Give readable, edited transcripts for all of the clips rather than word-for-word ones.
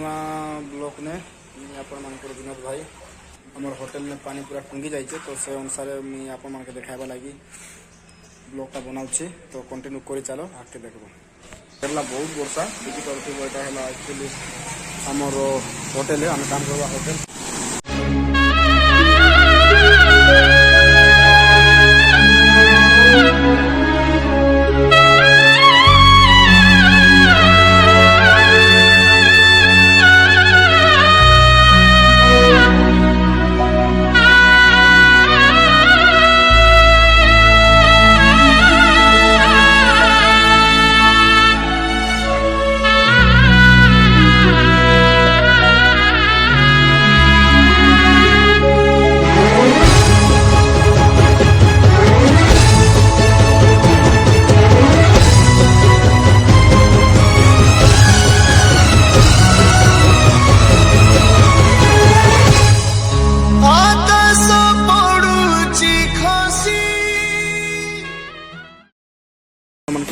नुआ ब्लॉक ने आपण विनोद भाई आम होटेल में पानी पूरा टुंगी जाइए तो से अनुसार मुझे आपण देखाइबा लगी ब्लॉगटा बनाऊँगी तो कंटिन्यू कर चलो आगे देखो केरला बहुत वर्षा देखिए यहाँ एक्चुअली आमर होटेल आम काम करवा होटेल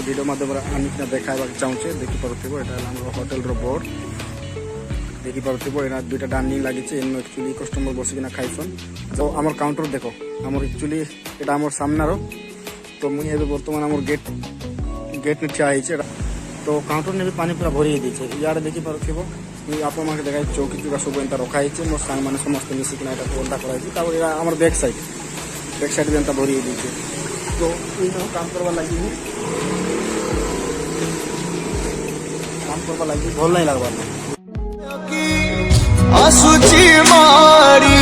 वीडियो माध्यम आनिक देखा चाहूचे देखिपे यहाँ होटेल बोर्ड देखिपे यहाँ दुईटा डाइनिंग लगी एक्चुअली कस्टमर बसिकिना खाइसन तो आम काउंटर देख आम एक्चुअली यहाँ आम सामनार तो मुझे बर्तमान आम गेट गेट ठिया तो काउंटर ने भी पानी पूरा भरी देचे इे देखिपे आप देखा चौकी चुका सब एंता रखाई मोर सांग मैंने समस्त मिसिकिना ओल्टा कराई आम बैक साइड भी एंता भरी देचे तो ये काम करवा लगी काम करवा लगी भल नहीं लगवा आसुची मारी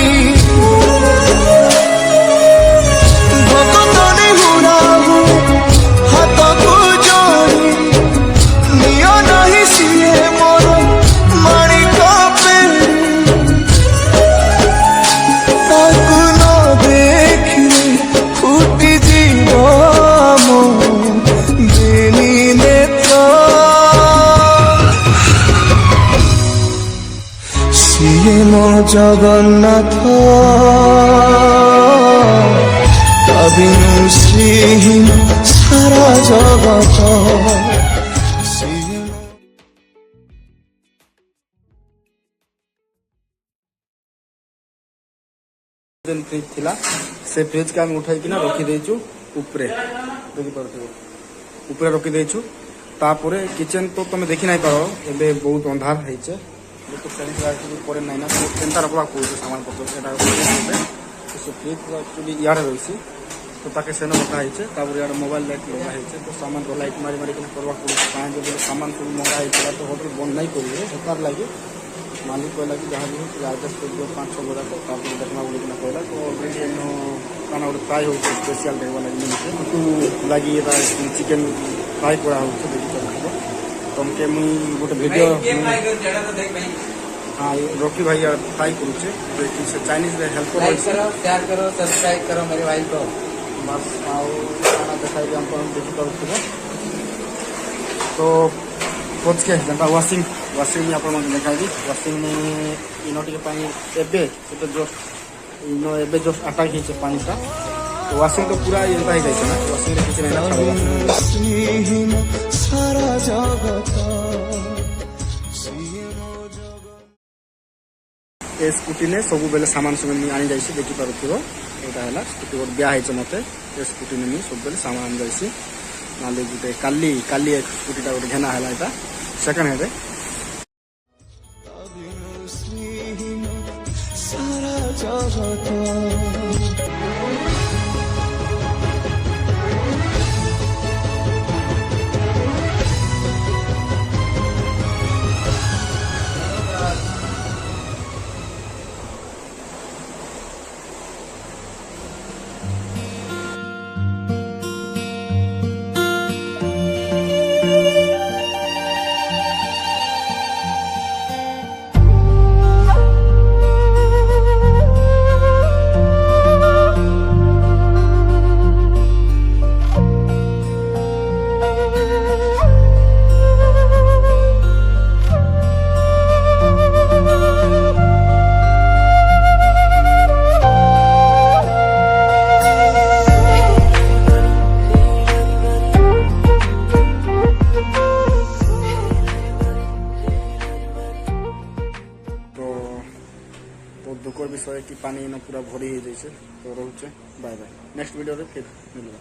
भक्तनी हुराबु हाथ को जोड़ी नियो नहीं सिए मोर मारी कापे ताकु न देखी फूटी जीवो मो बेनी नेत्र सिए मो जगन्नाथ तबिनु श्रीहीन सारा जगत फ्रिज थिला से फ्रिज के उठाई किना रखी देचु ऊपरे देखि परथि ऊपरे रखी देचु तापरे किचन तो तुम देखि नहीं पारो एबे बहुत अंधार हेचे तो सैनिटाइजर करे नहीं ना केनता रखवा को सामान पत्र सेटा तो फ्रिज एक्चुअली यार रहिसी तो ताके सेन रखा हेचे तापर यार मोबाइल लाइट लगा हेचे तो सामान को लाइट मारी मारी किना करवा को काहे जो सामान सब मंगा हेचे तो होटल बंद नहीं करिए सरकार लागी मालिक कहला कि जहाँ भी एडजस्ट कर दियो 5-6 गोरा तो तापर देखना बोली किना कहला तो ऑलरेडी नो खाना और फ्राई हो स्पेशल देवा लगी मिलते तो लगी ये चिकन फ्राई करा हो देखि तुमके मुई गोटे वीडियो हाँ रॉकी भाई फ्राई करुचे से चाइनीज रे हेल्प करो शेयर करो सब्सक्राइब करो मेरे भाई को बस आओ खाना दिखाई हमको देखि करूँ तो पोच के जनता वाशिंग आप देखाई वाशिंग में इनो टे पानी एबे जस्ट इनो एबे जस्ट अटैक होइछे पानी सा तो वाशिंग तो पूरा एंता ही जाइछे ना वाशिंग रे किछ नहीं ना सारा जगत ए स्कूटी ने सब बेले सामान सब आनी जाइछे देखि पारुथिबो एटा हला स्कूटी गोट बिया हेछे मते ए स्कूटी ने सब बेले सामान आनी जाइछे नाले गुटे काली एक स्कूटीटा गोटे घेना हला एटा सेकंड हेडे सारा जगत बहुत दुखर विषय कि पानी इन पूरा भरी हो जाए। तो रोचे बाय बाय, नेक्स्ट वीडियो फिर मिलवा।